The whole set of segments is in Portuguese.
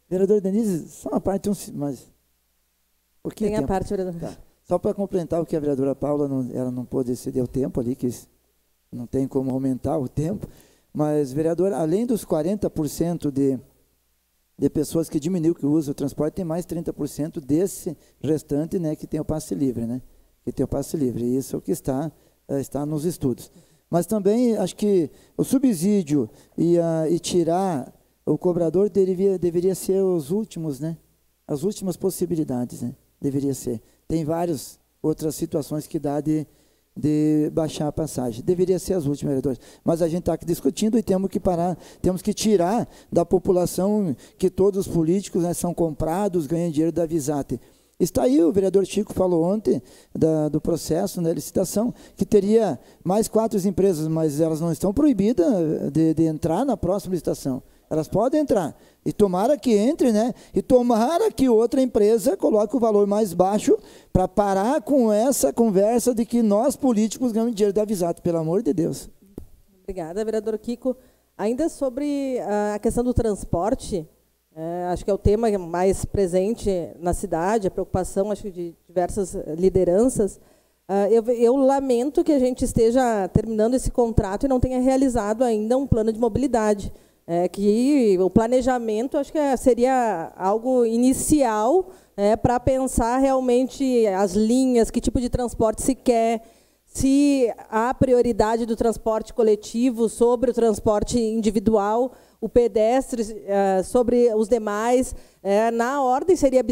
Vereador Denise, só uma parte, mas... Tem a parte, vereador. Tá. Só para complementar o que a vereadora Paula, ela não pôde exceder o tempo ali, que não tem como aumentar o tempo, mas, vereador, além dos 40% de pessoas que diminuiu, que usam o transporte, tem mais 30% desse restante, né, que tem o passe livre, né? Que tem o passe livre, e isso é o que está nos estudos. Mas também, acho que o subsídio e tirar o cobrador deveria ser os últimos, né? As últimas possibilidades, né? Deveria ser. Tem várias outras situações que dá de baixar a passagem. Deveria ser as últimas, vereadores. Mas a gente está aqui discutindo e temos que parar, temos que tirar da população que todos os políticos, né, são comprados, ganham dinheiro da Visate. Está aí, o vereador Chico falou ontem do processo, né, licitação, que teria mais 4 empresas, mas elas não estão proibidas de entrar na próxima licitação. Elas podem entrar. E tomara que entre, né? E tomara que outra empresa coloque o valor mais baixo para parar com essa conversa de que nós, políticos, ganhamos dinheiro da Visate, pelo amor de Deus. Obrigada, vereador Kiko. Ainda sobre a questão do transporte, acho que é o tema mais presente na cidade, a preocupação, acho que de diversas lideranças. Eu lamento que a gente esteja terminando esse contrato e não tenha realizado ainda um plano de mobilidade. Que o planejamento, acho que seria algo inicial, para pensar realmente as linhas, que tipo de transporte se quer, se há prioridade do transporte coletivo sobre o transporte individual, o pedestre sobre os demais. Na ordem seria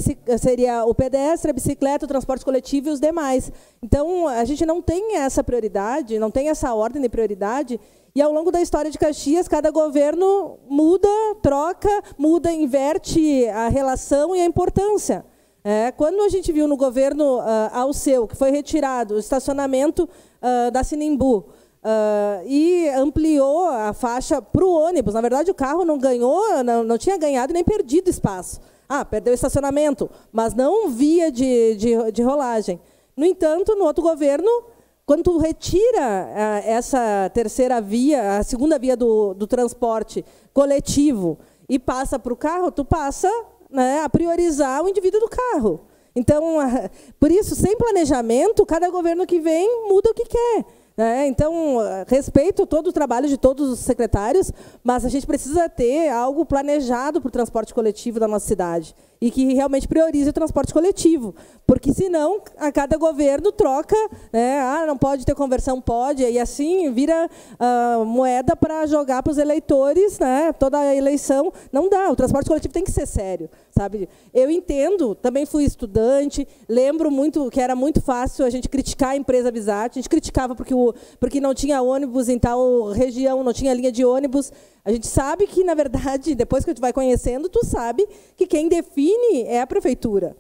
o pedestre, a bicicleta, o transporte coletivo e os demais. Então, a gente não tem essa prioridade, não tem essa ordem de prioridade. E, ao longo da história de Caxias, cada governo muda, troca, muda, inverte a relação e a importância. Quando a gente viu no governo Alceu, que foi retirado o estacionamento da Sinimbu, e ampliou a faixa para o ônibus, na verdade, o carro não ganhou, não tinha ganhado nem perdido espaço. Perdeu o estacionamento, mas não via de rolagem. No entanto, no outro governo, quando tu retira essa terceira via, a segunda via do transporte coletivo e passa para o carro, tu passa, né, a priorizar o indivíduo do carro. Então, por isso, sem planejamento, cada governo que vem muda o que quer. Então, respeito todo o trabalho de todos os secretários, mas a gente precisa ter algo planejado para o transporte coletivo da nossa cidade e que realmente priorize o transporte coletivo, porque senão a cada governo troca, não pode ter conversão, pode, e assim vira moeda para jogar para os eleitores, toda a eleição. Não dá, o transporte coletivo tem que ser sério, sabe? Eu entendo, também fui estudante, lembro muito que era muito fácil a gente criticar a empresa Visate, a gente criticava porque não tinha ônibus em tal região, não tinha linha de ônibus. A gente sabe que, na verdade, depois que tu vai conhecendo, tu sabe que quem define é a prefeitura.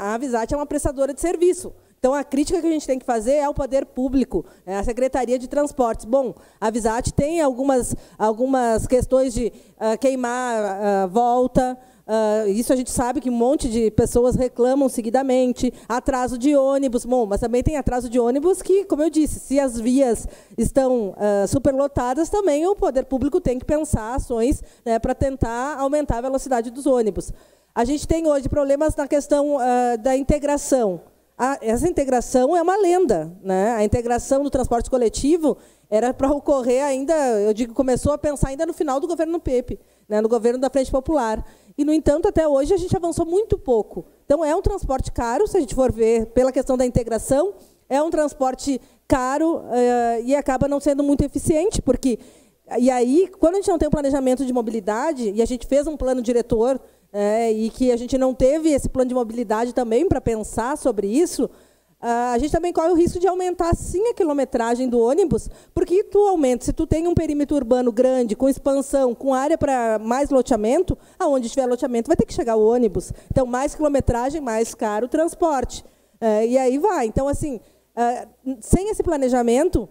A Visate é uma prestadora de serviço. Então, a crítica que a gente tem que fazer é ao poder público, a Secretaria de Transportes. Bom, a Visate tem algumas questões de queimar volta. Isso a gente sabe que um monte de pessoas reclamam seguidamente. Atraso de ônibus. Bom, mas também tem atraso de ônibus que, como eu disse, se as vias estão superlotadas, também o poder público tem que pensar ações, para tentar aumentar a velocidade dos ônibus. A gente tem hoje problemas na questão da integração. Essa integração é uma lenda. A integração do transporte coletivo era para ocorrer ainda, eu digo, começou a pensar ainda no final do governo Pepe, no governo da Frente Popular. E, no entanto, até hoje a gente avançou muito pouco. Então, é um transporte caro, se a gente for ver pela questão da integração, é um transporte caro e acaba não sendo muito eficiente, porque... E aí, quando a gente não tem um planejamento de mobilidade, e a gente fez um plano diretor, e que a gente não teve esse plano de mobilidade também para pensar sobre isso, a gente também corre o risco de aumentar, sim, a quilometragem do ônibus, porque tu aumenta, se tu tem um perímetro urbano grande, com expansão, com área para mais loteamento, aonde tiver loteamento vai ter que chegar o ônibus. Então, mais quilometragem, mais caro o transporte. E aí vai. Então, assim, sem esse planejamento,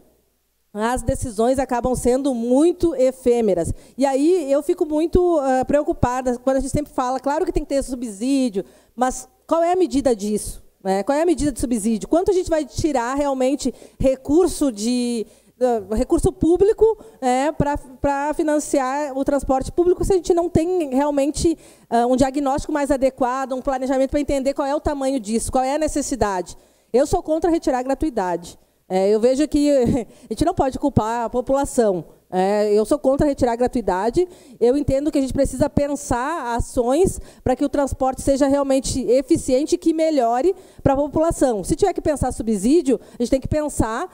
as decisões acabam sendo muito efêmeras. E aí eu fico muito preocupada quando a gente sempre fala, claro que tem que ter subsídio, mas qual é a medida disso? Qual é a medida de subsídio? Quanto a gente vai tirar realmente recurso recurso público para financiar o transporte público se a gente não tem realmente um diagnóstico mais adequado, um planejamento para entender qual é o tamanho disso, qual é a necessidade. Eu sou contra retirar a gratuidade. Eu vejo que a gente não pode culpar a população. Eu sou contra retirar a gratuidade. Eu entendo que a gente precisa pensar ações para que o transporte seja realmente eficiente e que melhore para a população. Se tiver que pensar subsídio, a gente tem que pensar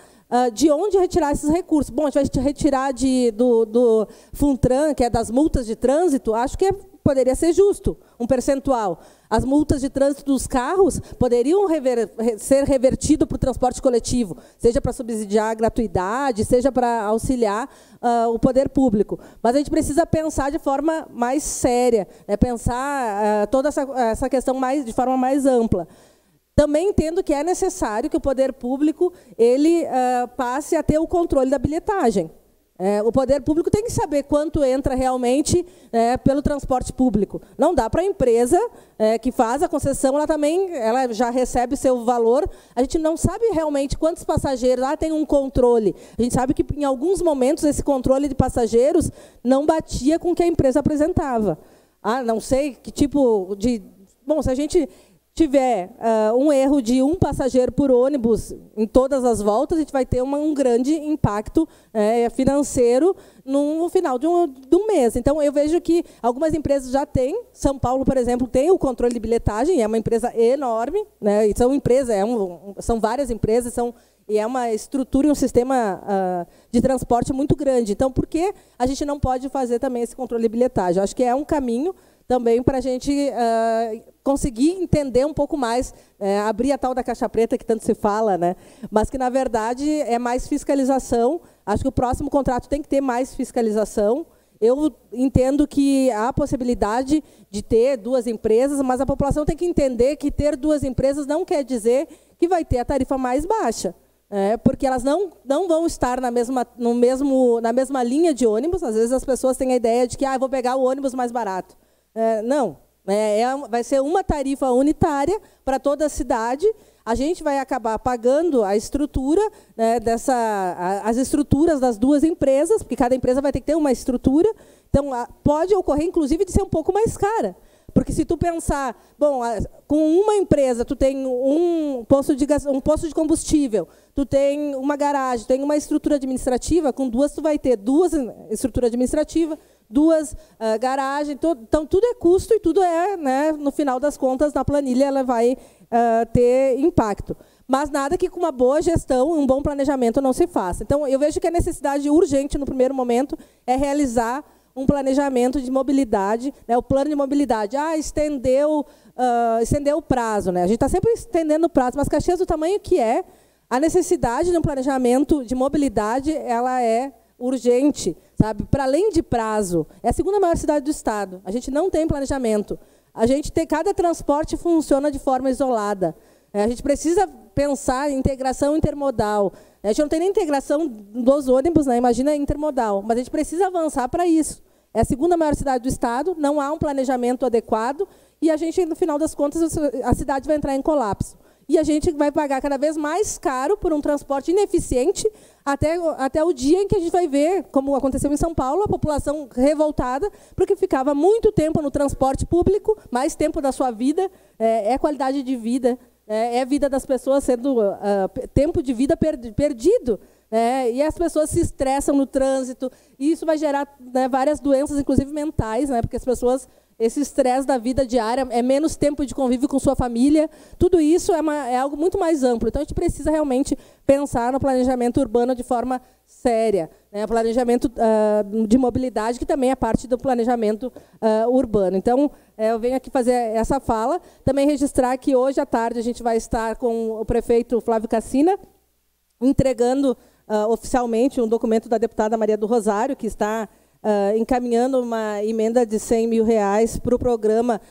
de onde retirar esses recursos. Bom, a gente vai retirar do FUNTRAN, que é das multas de trânsito, acho que poderia ser justo, um percentual. As multas de trânsito dos carros poderiam ser revertidas para o transporte coletivo, seja para subsidiar a gratuidade, seja para auxiliar o poder público. Mas a gente precisa pensar de forma mais séria, pensar toda essa questão de forma mais ampla. Também entendo que é necessário que o poder público passe a ter o controle da bilhetagem. O poder público tem que saber quanto entra realmente pelo transporte público. Não dá para a empresa que faz a concessão, ela já recebe seu valor. A gente não sabe realmente quantos passageiros. Tem um controle. A gente sabe que, em alguns momentos, esse controle de passageiros não batia com o que a empresa apresentava. Não sei que tipo de... Bom, se a gente tiver um erro de um passageiro por ônibus em todas as voltas, a gente vai ter um grande impacto financeiro no final de um mês. Então, eu vejo que algumas empresas já têm. São Paulo, por exemplo, tem o controle de bilhetagem, é uma empresa enorme, né? E são várias empresas, e é uma estrutura e um sistema de transporte muito grande. Então, por que a gente não pode fazer também esse controle de bilhetagem? Eu acho que é um caminho também para a gente conseguir entender um pouco mais, abrir a tal da caixa preta que tanto se fala, né? Mas que, na verdade, é mais fiscalização. Acho que o próximo contrato tem que ter mais fiscalização. Eu entendo que há a possibilidade de ter duas empresas, mas a população tem que entender que ter duas empresas não quer dizer que vai ter a tarifa mais baixa. Porque elas não vão estar na mesma linha de ônibus. Às vezes as pessoas têm a ideia de que vou pegar o ônibus mais barato. Não, vai ser uma tarifa unitária para toda a cidade. A gente vai acabar pagando a estrutura, as estruturas das duas empresas, porque cada empresa vai ter que ter uma estrutura. Então, pode ocorrer, inclusive, de ser um pouco mais cara. Porque se tu pensar, bom, com uma empresa, tu tem um posto de combustível, tu tem uma garagem, tem uma estrutura administrativa, com duas tu vai ter duas estruturas administrativas, duas garagens, então tudo é custo e tudo no final das contas, na planilha, ela vai ter impacto. Mas nada que com uma boa gestão, um bom planejamento não se faça. Então, eu vejo que a necessidade urgente, no primeiro momento, é realizar um planejamento de mobilidade, o plano de mobilidade. Estendeu o prazo. A gente está sempre estendendo o prazo, mas Caxias, do tamanho que a necessidade de um planejamento de mobilidade ela é urgente, sabe? Para além de prazo, é a segunda maior cidade do estado. A gente não tem planejamento. Cada transporte funciona de forma isolada. A gente precisa pensar em integração intermodal. A gente não tem nem integração dos ônibus, imagina intermodal, mas a gente precisa avançar para isso. É a segunda maior cidade do estado, não há um planejamento adequado e a gente, no final das contas, a cidade vai entrar em colapso. E a gente vai pagar cada vez mais caro por um transporte ineficiente até o dia em que a gente vai ver, como aconteceu em São Paulo, a população revoltada, porque ficava muito tempo no transporte público, mais tempo da sua vida, qualidade de vida, é a vida das pessoas sendo tempo de vida perdido. E as pessoas se estressam no trânsito, e isso vai gerar várias doenças, inclusive mentais, porque as pessoas... Esse estresse da vida diária, é menos tempo de convívio com sua família, tudo isso é algo muito mais amplo. Então, a gente precisa realmente pensar no planejamento urbano de forma séria. O planejamento de mobilidade, que também é parte do planejamento urbano. Então, eu venho aqui fazer essa fala. Também registrar que hoje à tarde a gente vai estar com o prefeito Flávio Cassina, entregando oficialmente um documento da deputada Maria do Rosário, que está... encaminhando uma emenda de R$100 mil para o programa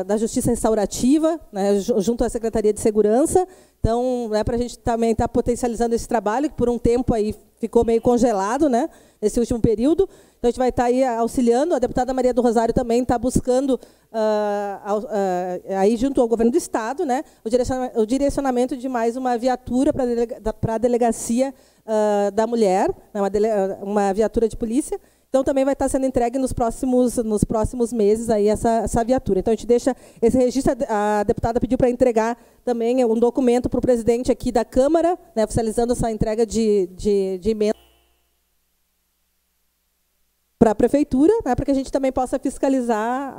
da Justiça Restaurativa, junto à Secretaria de Segurança. Então, para a gente também estar potencializando esse trabalho, que por um tempo aí ficou meio congelado, nesse último período. Então, a gente vai estar aí auxiliando, a deputada Maria do Rosário também está buscando, aí junto ao governo do Estado, né, o direcionamento de mais uma viatura para a delegacia da mulher, né, uma viatura de polícia. Então, também vai estar sendo entregue nos próximos meses aí essa viatura. Então, a gente deixa esse registro. A deputada pediu para entregar também um documento para o presidente aqui da Câmara, né, oficializando essa entrega de emenda para a Prefeitura, né, para que a gente também possa fiscalizar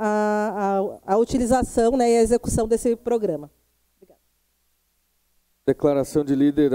a utilização, né, e a execução desse programa. Obrigada. Declaração de líder.